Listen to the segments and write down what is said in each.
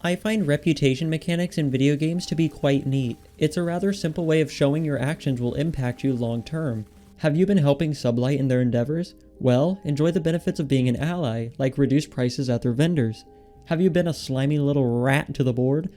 I find reputation mechanics in video games to be quite neat. It's a rather simple way of showing your actions will impact you long term. Have you been helping Sublight in their endeavors? Well, enjoy the benefits of being an ally, like reduced prices at their vendors. Have you been a slimy little rat to the board?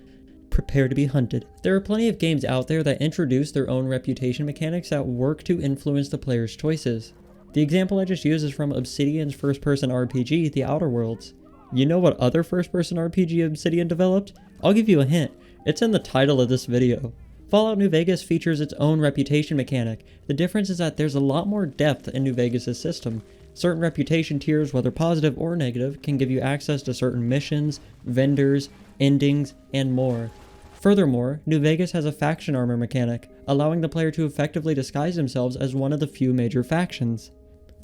Prepare to be hunted. There are plenty of games out there that introduce their own reputation mechanics that work to influence the player's choices. The example I just used is from Obsidian's first-person RPG, The Outer Worlds. You know what other first-person RPG Obsidian developed? I'll give you a hint. It's in the title of this video. Fallout New Vegas features its own reputation mechanic. The difference is that there's a lot more depth in New Vegas' system. Certain reputation tiers, whether positive or negative, can give you access to certain missions, vendors, endings, and more. Furthermore, New Vegas has a faction armor mechanic, allowing the player to effectively disguise themselves as one of the few major factions.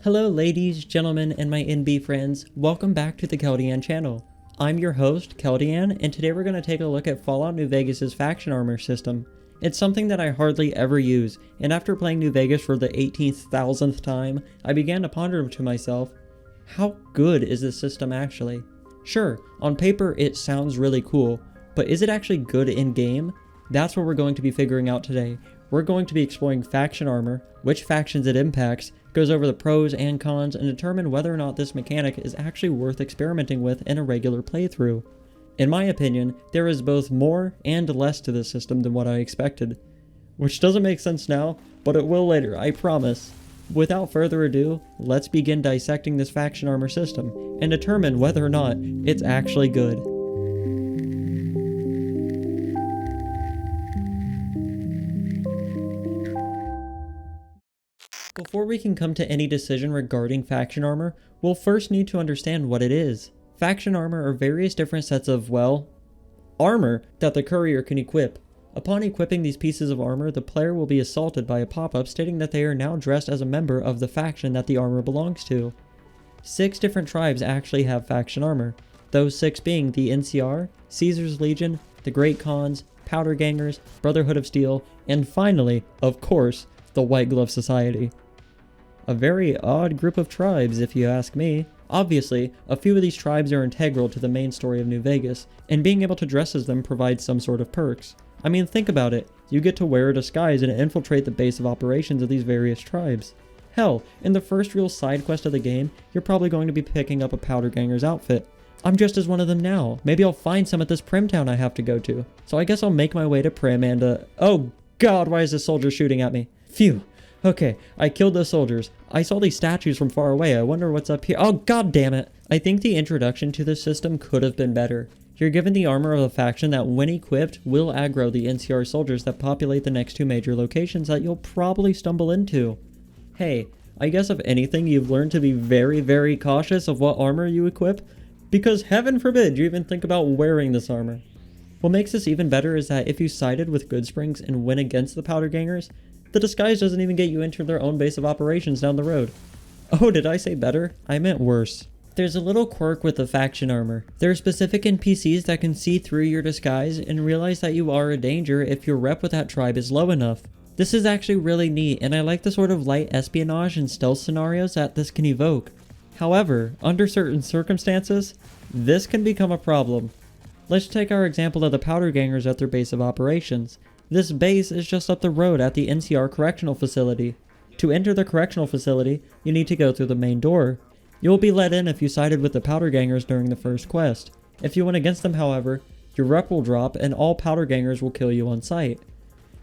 Hello ladies, gentlemen, and my NB friends, welcome back to the Kelde channel. I'm your host, Kelde, and today we're going to take a look at Fallout New Vegas' faction armor system. It's something that I hardly ever use, and after playing New Vegas for the 18,000th time, I began to ponder to myself, how good is this system actually? Sure, on paper it sounds really cool, but is it actually good in game? That's what we're going to be figuring out today. We're going to be exploring faction armor, which factions it impacts, goes over the pros and cons, and determine whether or not this mechanic is actually worth experimenting with in a regular playthrough. In my opinion, there is both more and less to this system than what I expected. Which doesn't make sense now, but it will later, I promise. Without further ado, let's begin dissecting this faction armor system, and determine whether or not it's actually good. Before we can come to any decision regarding faction armor, we'll first need to understand what it is. Faction armor are various different sets of, well, armor that the courier can equip. Upon equipping these pieces of armor, the player will be assaulted by a pop-up stating that they are now dressed as a member of the faction that the armor belongs to. 6 different tribes actually have faction armor, those 6 being the NCR, Caesar's Legion, the Great Khans, Powder Gangers, Brotherhood of Steel, and finally, of course, the White Glove Society. A very odd group of tribes, if you ask me. Obviously, a few of these tribes are integral to the main story of New Vegas, and being able to dress as them provides some sort of perks. I mean, think about it. You get to wear a disguise and infiltrate the base of operations of these various tribes. Hell, in the first real side quest of the game, you're probably going to be picking up a Powder Ganger's outfit. I'm dressed as one of them now. Maybe I'll find some at this Prim town I have to go to. So I guess I'll make my way to Prim and, oh god, why is this soldier shooting at me? Phew. Okay, I killed those soldiers. I saw these statues from far away. I wonder what's up here. Oh, god damn it. I think the introduction to this system could have been better. You're given the armor of a faction that, when equipped, will aggro the NCR soldiers that populate the next 2 major locations that you'll probably stumble into. Hey, I guess if anything, you've learned to be very, very cautious of what armor you equip, because heaven forbid you even think about wearing this armor. What makes this even better is that if you sided with Goodsprings and went against the Powder Gangers, the disguise doesn't even get you into their own base of operations down the road. Oh, did I say better? I meant worse. There's a little quirk with the faction armor. There are specific NPCs that can see through your disguise and realize that you are a danger if your rep with that tribe is low enough. This is actually really neat, and I like the sort of light espionage and stealth scenarios that this can evoke. However, under certain circumstances, this can become a problem. Let's take our example of the Powder Gangers at their base of operations. This base is just up the road at the NCR Correctional Facility. To enter the correctional facility, you need to go through the main door. You will be let in if you sided with the Powder Gangers during the first quest. If you went against them, however, your rep will drop and all Powder Gangers will kill you on sight.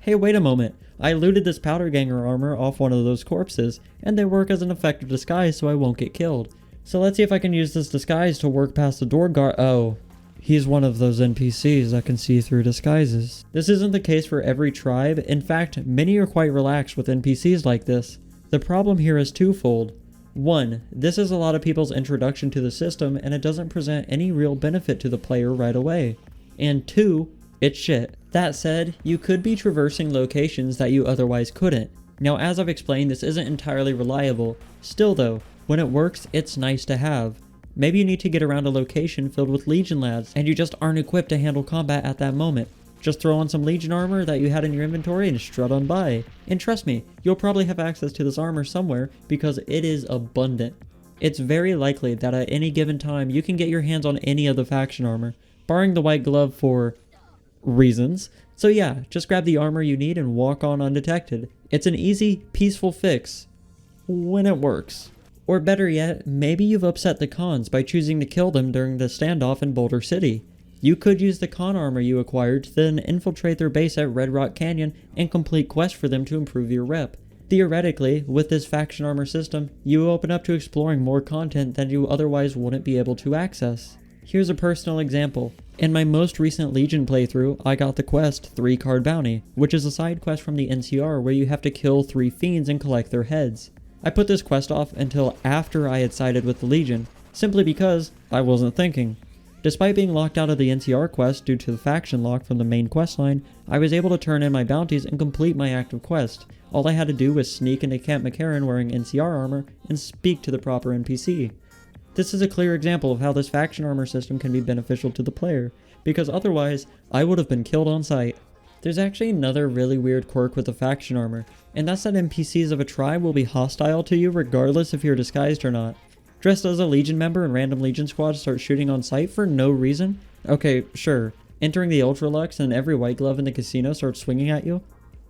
Hey, wait a moment. I looted this Powder Ganger armor off one of those corpses, and they work as an effective disguise so I won't get killed. So let's see if I can use this disguise to work past the door guard. Oh. He's one of those NPCs that can see through disguises. This isn't the case for every tribe. In fact, many are quite relaxed with NPCs like this. The problem here is twofold. 1. This is a lot of people's introduction to the system and it doesn't present any real benefit to the player right away. And 2. It's shit. That said, you could be traversing locations that you otherwise couldn't. Now, as I've explained, this isn't entirely reliable. Still though, when it works, it's nice to have. Maybe you need to get around a location filled with Legion lads, and you just aren't equipped to handle combat at that moment. Just throw on some Legion armor that you had in your inventory and strut on by. And trust me, you'll probably have access to this armor somewhere because it is abundant. It's very likely that at any given time you can get your hands on any of the faction armor, barring the white glove for reasons. So yeah, just grab the armor you need and walk on undetected. It's an easy, peaceful fix. When it works. Or better yet, maybe you've upset the cons by choosing to kill them during the standoff in Boulder City. You could use the con armor you acquired to then infiltrate their base at Red Rock Canyon and complete quests for them to improve your rep. Theoretically, with this faction armor system, you open up to exploring more content that you otherwise wouldn't be able to access. Here's a personal example. In my most recent Legion playthrough, I got the quest 3 Card Bounty, which is a side quest from the NCR where you have to kill 3 fiends and collect their heads. I put this quest off until after I had sided with the Legion, simply because I wasn't thinking. Despite being locked out of the NCR quest due to the faction lock from the main questline, I was able to turn in my bounties and complete my active quest. All I had to do was sneak into Camp McCarran wearing NCR armor and speak to the proper NPC. This is a clear example of how this faction armor system can be beneficial to the player, because otherwise, I would have been killed on sight. There's actually another really weird quirk with the faction armor, and that's that NPCs of a tribe will be hostile to you regardless if you're disguised or not. Dressed as a Legion member and random Legion squads start shooting on sight for no reason? Okay, sure. Entering the Ultra-Luxe and every white glove in the casino starts swinging at you?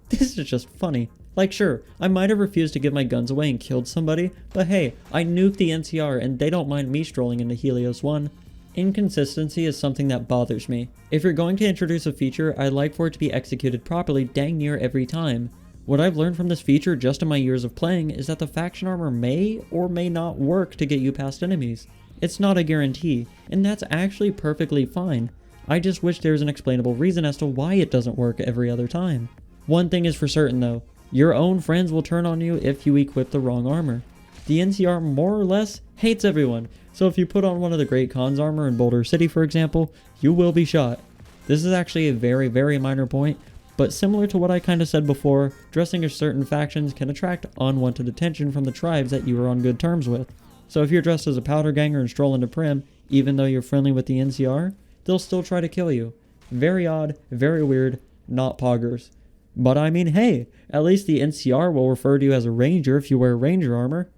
This is just funny. Like sure, I might have refused to give my guns away and killed somebody, but hey, I nuked the NCR and they don't mind me strolling into Helios 1. Inconsistency is something that bothers me. If you're going to introduce a feature, I'd like for it to be executed properly dang near every time. What I've learned from this feature just in my years of playing is that the faction armor may or may not work to get you past enemies. It's not a guarantee, and that's actually perfectly fine. I just wish there was an explainable reason as to why it doesn't work every other time. One thing is for certain though, your own friends will turn on you if you equip the wrong armor. The NCR more or less hates everyone, so if you put on one of the Great Khan's armor in Boulder City for example, you will be shot. This is actually a very minor point, but similar to what I kinda said before, dressing as certain factions can attract unwanted attention from the tribes that you are on good terms with. So if you're dressed as a powder ganger and stroll into Prim, even though you're friendly with the NCR, they'll still try to kill you. Very odd, very weird, not poggers. But I mean hey, at least the NCR will refer to you as a ranger if you wear ranger armor.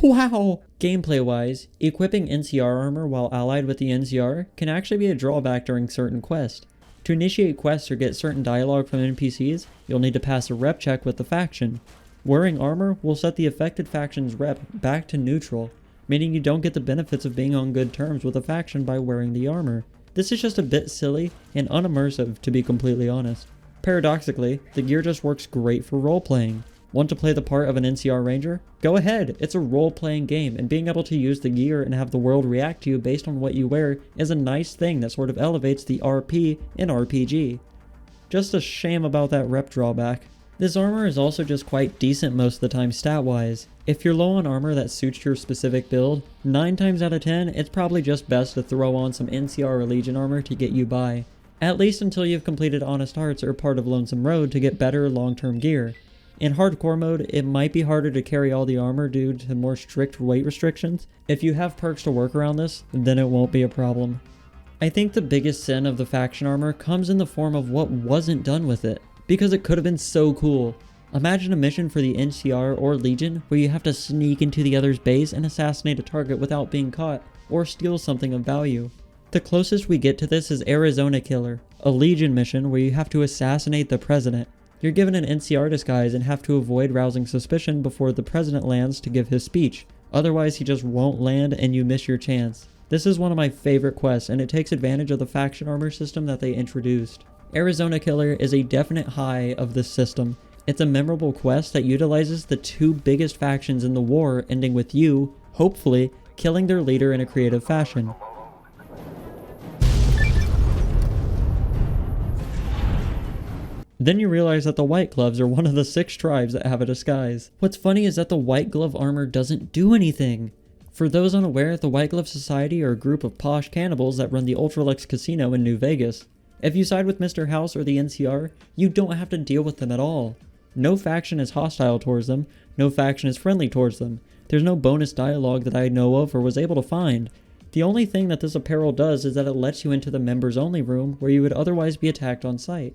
Wow! Gameplay wise, equipping NCR armor while allied with the NCR can actually be a drawback during certain quests. To initiate quests or get certain dialogue from NPCs, you'll need to pass a rep check with the faction. Wearing armor will set the affected faction's rep back to neutral, meaning you don't get the benefits of being on good terms with a faction by wearing the armor. This is just a bit silly and unimmersive to be completely honest. Paradoxically, the gear just works great for role-playing. Want to play the part of an NCR Ranger? Go ahead, it's a role-playing game, and being able to use the gear and have the world react to you based on what you wear is a nice thing that sort of elevates the RP in RPG. Just a shame about that rep drawback. This armor is also just quite decent most of the time stat-wise. If you're low on armor that suits your specific build, 9 times out of 10, it's probably just best to throw on some NCR or Legion armor to get you by. At least until you've completed Honest Hearts or part of Lonesome Road to get better long-term gear. In hardcore mode, it might be harder to carry all the armor due to more strict weight restrictions. If you have perks to work around this, then it won't be a problem. I think the biggest sin of the faction armor comes in the form of what wasn't done with it, because it could have been so cool. Imagine a mission for the NCR or Legion where you have to sneak into the other's base and assassinate a target without being caught, or steal something of value. The closest we get to this is Arizona Killer, a Legion mission where you have to assassinate the president. You're given an NCR disguise and have to avoid rousing suspicion before the president lands to give his speech. Otherwise he just won't land and you miss your chance. This is one of my favorite quests and it takes advantage of the faction armor system that they introduced. Arizona Killer is a definite high of this system. It's a memorable quest that utilizes the 2 biggest factions in the war, ending with you, hopefully, killing their leader in a creative fashion. Then you realize that the White Gloves are one of the 6 tribes that have a disguise. What's funny is that the White Glove armor doesn't do anything. For those unaware, the White Glove Society are a group of posh cannibals that run the Ultra-Luxe casino in New Vegas. If you side with Mr. House or the NCR, you don't have to deal with them at all. No faction is hostile towards them, no faction is friendly towards them. There's no bonus dialogue that I know of or was able to find. The only thing that this apparel does is that it lets you into the members only room where you would otherwise be attacked on sight.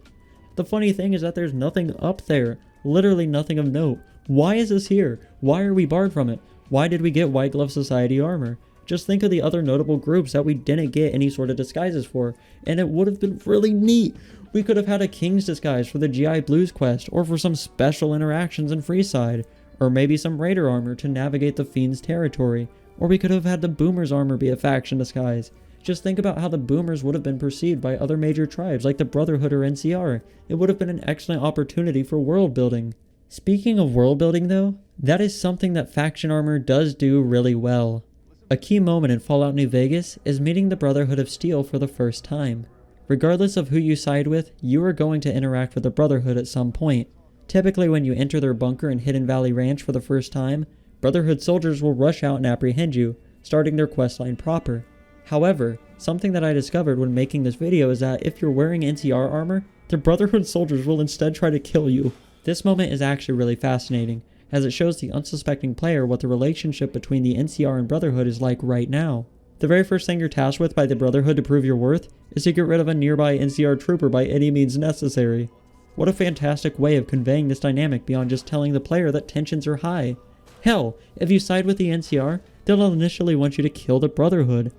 The funny thing is that there's nothing up there. Literally nothing of note. Why is this here? Why are we barred from it? Why did we get White Glove Society armor? Just think of the other notable groups that we didn't get any sort of disguises for, and it would have been really neat. We could have had a King's disguise for the GI Blues quest, or for some special interactions in Freeside, or maybe some Raider armor to navigate the Fiend's territory, or we could have had the Boomer's armor be a faction disguise. Just think about how the Boomers would have been perceived by other major tribes like the Brotherhood or NCR. It would have been an excellent opportunity for world building. Speaking of world building though, that is something that faction armor does do really well. A key moment in Fallout New Vegas is meeting the Brotherhood of Steel for the first time. Regardless of who you side with, you are going to interact with the Brotherhood at some point. Typically when you enter their bunker in Hidden Valley Ranch for the first time, Brotherhood soldiers will rush out and apprehend you, starting their questline proper. However, something that I discovered when making this video is that if you're wearing NCR armor, the Brotherhood soldiers will instead try to kill you. This moment is actually really fascinating, as it shows the unsuspecting player what the relationship between the NCR and Brotherhood is like right now. The very first thing you're tasked with by the Brotherhood to prove your worth is to get rid of a nearby NCR trooper by any means necessary. What a fantastic way of conveying this dynamic beyond just telling the player that tensions are high. Hell, if you side with the NCR, they'll initially want you to kill the Brotherhood.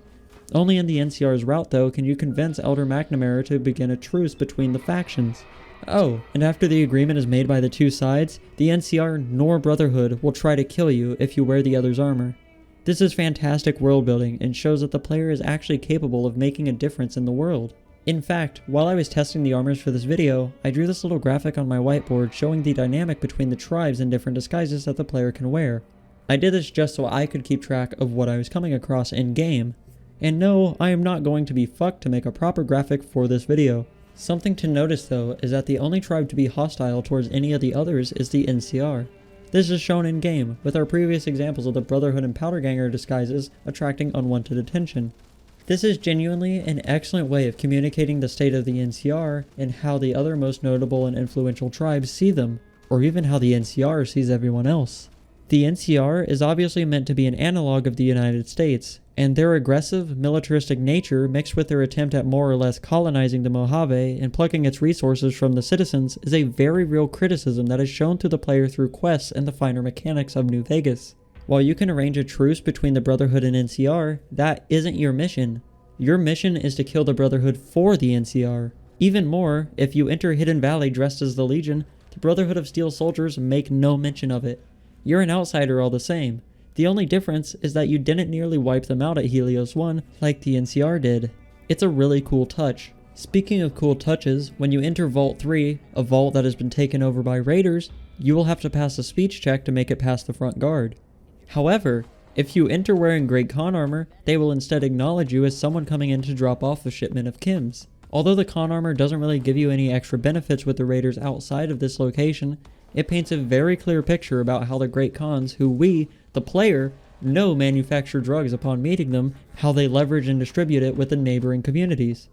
Only in the NCR's route though can you convince Elder McNamara to begin a truce between the factions. Oh, and after the agreement is made by the two sides, the NCR nor Brotherhood will try to kill you if you wear the other's armor. This is fantastic world building and shows that the player is actually capable of making a difference in the world. In fact, while I was testing the armors for this video, I drew this little graphic on my whiteboard showing the dynamic between the tribes and different disguises that the player can wear. I did this just so I could keep track of what I was coming across in game. And no, I am not going to be fucked to make a proper graphic for this video. Something to notice though is that the only tribe to be hostile towards any of the others is the NCR. This is shown in game, with our previous examples of the Brotherhood and Powderganger disguises attracting unwanted attention. This is genuinely an excellent way of communicating the state of the NCR and how the other most notable and influential tribes see them, or even how the NCR sees everyone else. The NCR is obviously meant to be an analog of the United States, and their aggressive, militaristic nature mixed with their attempt at more or less colonizing the Mojave and plucking its resources from the citizens is a very real criticism that is shown to the player through quests and the finer mechanics of New Vegas. While you can arrange a truce between the Brotherhood and NCR, that isn't your mission. Your mission is to kill the Brotherhood for the NCR. Even more, if you enter Hidden Valley dressed as the Legion, the Brotherhood of Steel soldiers make no mention of it. You're an outsider all the same. The only difference is that you didn't nearly wipe them out at Helios 1 like the NCR did. It's a really cool touch. Speaking of cool touches, when you enter Vault 3, a vault that has been taken over by raiders, you will have to pass a speech check to make it past the front guard. However, if you enter wearing Great Khan armor, they will instead acknowledge you as someone coming in to drop off a shipment of Kims. Although the Khan armor doesn't really give you any extra benefits with the raiders outside of this location, it paints a very clear picture about how the Great Khans, who we, the player, know manufacture drugs upon meeting them, how they leverage and distribute it with the neighboring communities.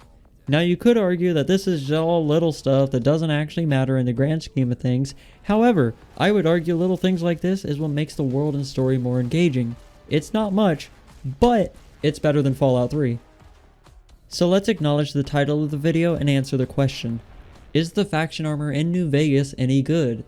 Now you could argue that this is all little stuff that doesn't actually matter in the grand scheme of things. However, I would argue little things like this is what makes the world and story more engaging. It's not much, but it's better than Fallout 3. So let's acknowledge the title of the video and answer the question. Is the faction armor in New Vegas any good?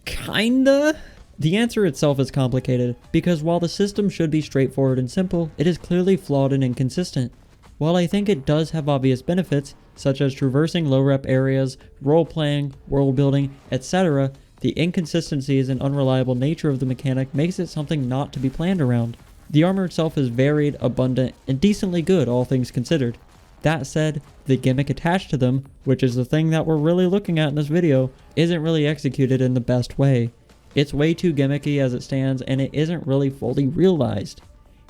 Kinda? The answer itself is complicated, because while the system should be straightforward and simple, it is clearly flawed and inconsistent. While I think it does have obvious benefits, such as traversing low-rep areas, role-playing, world-building, etc., the inconsistencies and unreliable nature of the mechanic makes it something not to be planned around. The armor itself is varied, abundant, and decently good, all things considered. That said, the gimmick attached to them, which is the thing that we're really looking at in this video, isn't really executed in the best way. It's way too gimmicky as it stands, and it isn't really fully realized.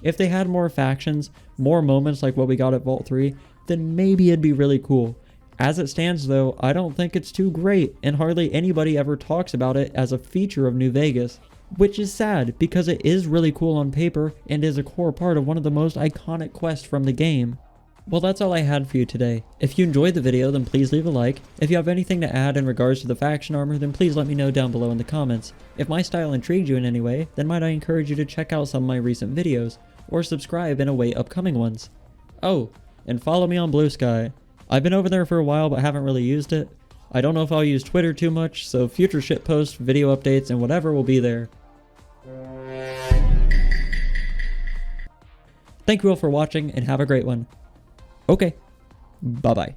If they had more factions, more moments like what we got at Vault 3, then maybe it'd be really cool. As it stands though, I don't think it's too great, and hardly anybody ever talks about it as a feature of New Vegas. Which is sad, because it is really cool on paper, and is a core part of one of the most iconic quests from the game. Well, that's all I had for you today. If you enjoyed the video, then please leave a like. If you have anything to add in regards to the faction armor, then please let me know down below in the comments. If my style intrigued you in any way, then might I encourage you to check out some of my recent videos, or subscribe and await upcoming ones. Oh, and follow me on Blue Sky. I've been over there for a while but haven't really used it. I don't know if I'll use Twitter too much, so future shitposts, video updates, and whatever will be there. Thank you all for watching and have a great one. Okay, bye bye.